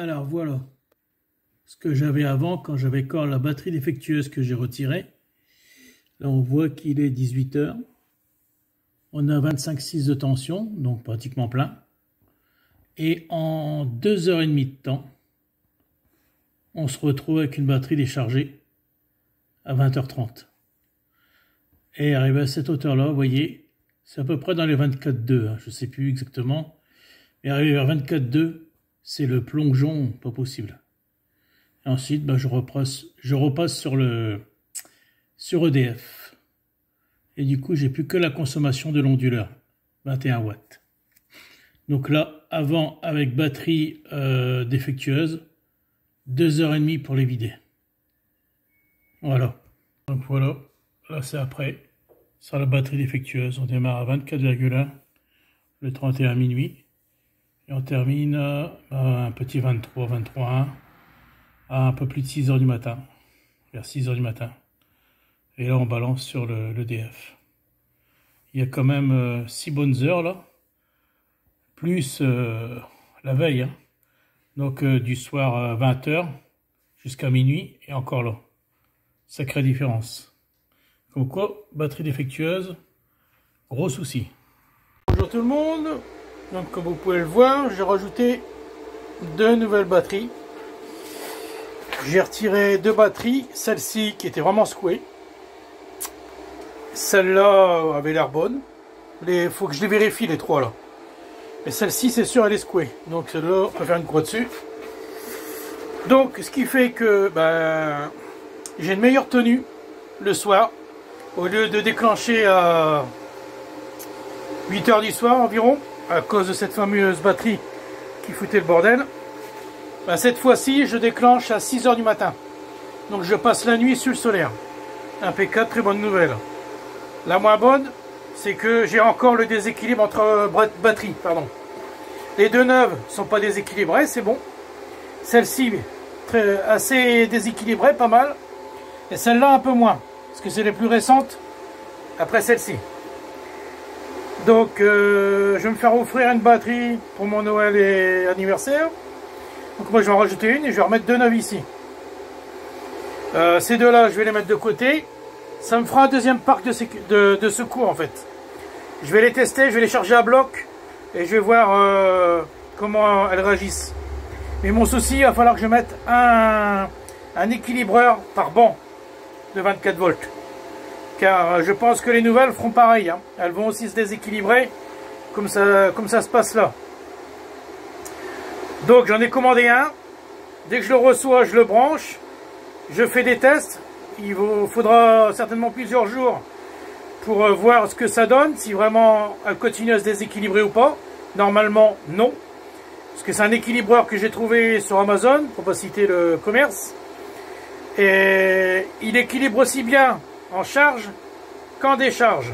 Alors voilà ce que j'avais avant quand j'avais encore la batterie défectueuse que j'ai retirée. Là on voit qu'il est 18 h. On a 25,6 de tension, donc pratiquement plein. Et en 2h30 de temps, on se retrouve avec une batterie déchargée à 20h30. Et arrivé à cette hauteur-là, vous voyez, c'est à peu près dans les 24,2, hein, je ne sais plus exactement. Mais arrivé vers 24,2, c'est le plongeon pas possible. Et ensuite, je repasse sur EDF. Et du coup, j'ai plus que la consommation de l'onduleur, 21 watts. Donc là, avant, avec batterie défectueuse, 2h30 pour les vider. Voilà. Donc voilà, là c'est après. Sur la batterie défectueuse, on démarre à 24,1 le 31 minuit. Et on termine à un petit 23,1 à un peu plus de 6 h du matin. Vers 6 h du matin. Et là on balance sur l'EDF. Il y a quand même 6 bonnes heures là. Plus la veille. Hein. Donc du soir à 20 h jusqu'à minuit et encore là. Sacrée différence. Comme quoi, batterie défectueuse, gros souci. Bonjour tout le monde. Donc comme vous pouvez le voir, j'ai rajouté 2 nouvelles batteries. J'ai retiré 2 batteries, celle-ci qui était vraiment secouée. Celle-là avait l'air bonne. Il faut que je les vérifie les 3 là. Mais celle-ci c'est sûr elle est secouée. Donc celle-là on peut faire une croix dessus. Donc ce qui fait que j'ai une meilleure tenue le soir. Au lieu de déclencher à 8 h du soir environ, à cause de cette fameuse batterie qui foutait le bordel, cette fois-ci je déclenche à 6 h du matin. Donc je passe la nuit sur le solaire. Impeccable, très bonne nouvelle. La moins bonne, c'est que j'ai encore le déséquilibre entre batteries. Les deux neuves ne sont pas déséquilibrées, c'est bon. Celle-ci, assez déséquilibrée, pas mal. Et celle-là, un peu moins. Parce que c'est les plus récentes après celle-ci. Donc je vais me faire offrir une batterie pour mon Noël et anniversaire. Donc moi je vais en rajouter une et je vais remettre 2 neuves ici. Ces deux là je vais les mettre de côté. Ça me fera un deuxième parc de secours en fait. Je vais les tester, je vais les charger à bloc et je vais voir comment elles réagissent. Mais mon souci, il va falloir que je mette un équilibreur par banc de 24 volts. Car je pense que les nouvelles feront pareil. Hein. Elles vont aussi se déséquilibrer comme ça se passe là. Donc j'en ai commandé un. Dès que je le reçois, je le branche. Je fais des tests. Il faudra certainement plusieurs jours pour voir ce que ça donne. Si vraiment elle continue à se déséquilibrer ou pas. Normalement, non. Parce que c'est un équilibreur que j'ai trouvé sur Amazon, pour pas citer le commerce. Et il équilibre aussi bien en charge qu'en décharge.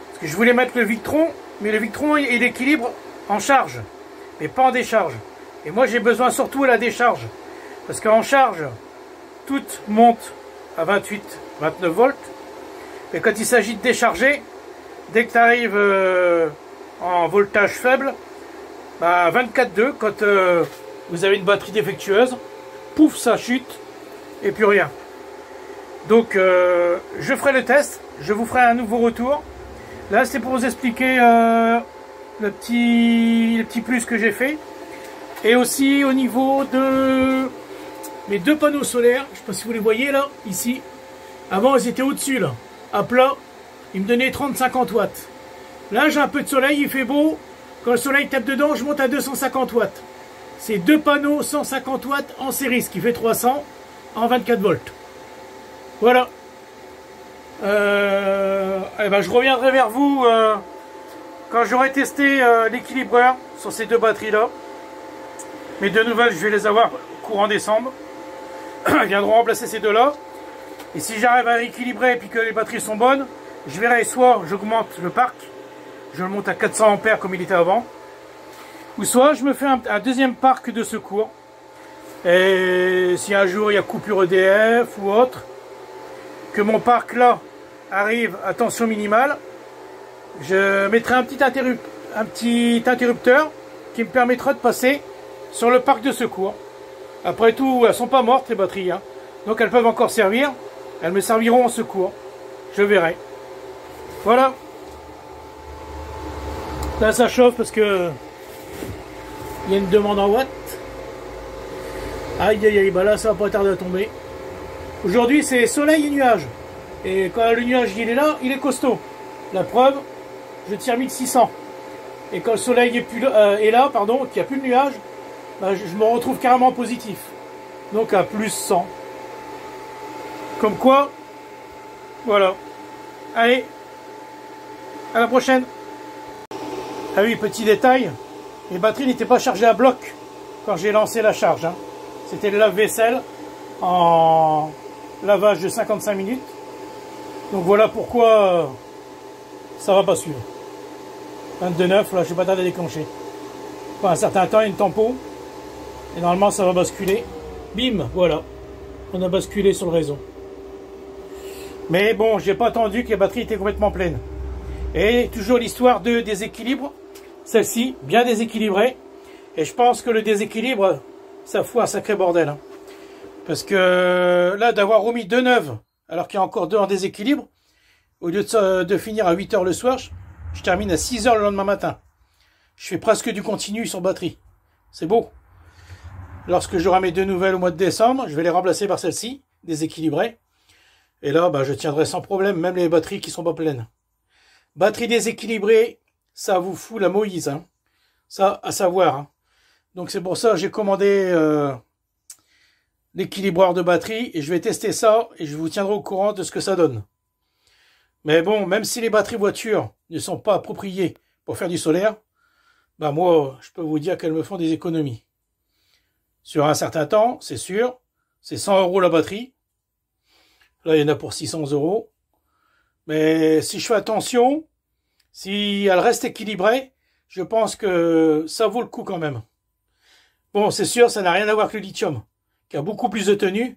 Parce que je voulais mettre le Victron, mais le Victron il équilibre en charge, mais pas en décharge. Et moi j'ai besoin surtout à la décharge. Parce qu'en charge, tout monte à 28, 29 volts. Et quand il s'agit de décharger, dès que tu arrives en voltage faible, 24,2, quand vous avez une batterie défectueuse, pouf, ça chute. Et plus rien. Donc je ferai le test, je vous ferai un nouveau retour. Là c'est pour vous expliquer le petit plus que j'ai fait. Et aussi au niveau de mes 2 panneaux solaires, je ne sais pas si vous les voyez là, ici. Avant ils étaient au-dessus là, à plat, ils me donnaient 30-50 watts. Là j'ai un peu de soleil, il fait beau. Quand le soleil tape dedans, je monte à 250 watts. C'est 2 panneaux 150 watts en série, ce qui fait 300. En 24 volts. Voilà. Je reviendrai vers vous quand j'aurai testé l'équilibreur sur ces 2 batteries là. Mes 2 nouvelles, je vais les avoir courant décembre. Elles viendront remplacer ces 2 là. Et si j'arrive à équilibrer et puis que les batteries sont bonnes, je verrai soit j'augmente le parc, je le monte à 400 ampères comme il était avant, ou soit je me fais un deuxième parc de secours. Et si un jour il y a coupure EDF ou autre, que mon parc là arrive à tension minimale, je mettrai un petit interrupteur qui me permettra de passer sur le parc de secours. Après tout, elles sont pas mortes les batteries, hein. Donc elles peuvent encore servir. Elles me serviront en secours. Je verrai. Voilà. Là ça chauffe parce que il y a une demande en watts. Aïe aïe aïe, bah là ça va pas tarder à tomber. Aujourd'hui c'est soleil et nuage. Et quand le nuage il est là, il est costaud. La preuve, je tire 1600. Et quand le soleil est là, pardon, qu'il n'y a plus de nuage, bah, je me retrouve carrément positif. Donc à plus 100. Comme quoi, voilà. Allez, à la prochaine. Ah oui, petit détail, les batteries n'étaient pas chargées à bloc quand j'ai lancé la charge, hein. C'était le lave-vaisselle en lavage de 55 minutes. Donc voilà pourquoi ça va pas suivre. 22,9, là je vais pas tarder à déclencher. Enfin, un certain temps, il y a une tempo. Et normalement ça va basculer. Bim, voilà. On a basculé sur le réseau. Mais bon, j'ai pas attendu que les batteries étaient complètement pleines. Et toujours l'histoire de déséquilibre. Celle-ci, bien déséquilibrée. Et je pense que le déséquilibre, ça fout un sacré bordel, hein. Parce que là, d'avoir remis 2 neuves, alors qu'il y a encore 2 en déséquilibre, au lieu de finir à 8 h le soir, je termine à 6 h le lendemain matin. Je fais presque du continu sur batterie. C'est beau. Lorsque j'aurai mes 2 nouvelles au mois de décembre, je vais les remplacer par celle-ci, déséquilibrée. Et là, bah, je tiendrai sans problème, même les batteries qui sont pas pleines. Batterie déséquilibrée, ça vous fout la Moïse, hein. Ça, à savoir, hein. Donc c'est pour ça que j'ai commandé l'équilibreur de batterie et je vais tester ça et je vous tiendrai au courant de ce que ça donne. Mais bon, même si les batteries voitures ne sont pas appropriées pour faire du solaire, bah moi, je peux vous dire qu'elles me font des économies. Sur un certain temps, c'est sûr, c'est 100 € la batterie. Là, il y en a pour 600 €. Mais si je fais attention, si elle reste équilibrée, je pense que ça vaut le coup quand même. Bon, c'est sûr, ça n'a rien à voir avec le lithium, qui a beaucoup plus de tenue,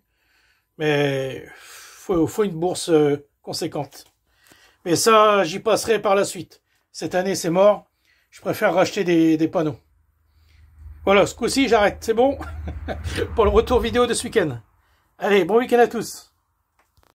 mais faut une bourse conséquente. Mais ça, j'y passerai par la suite. Cette année, c'est mort. Je préfère racheter des panneaux. Voilà, ce coup-ci, j'arrête. C'est bon pour le retour vidéo de ce week-end. Allez, bon week-end à tous.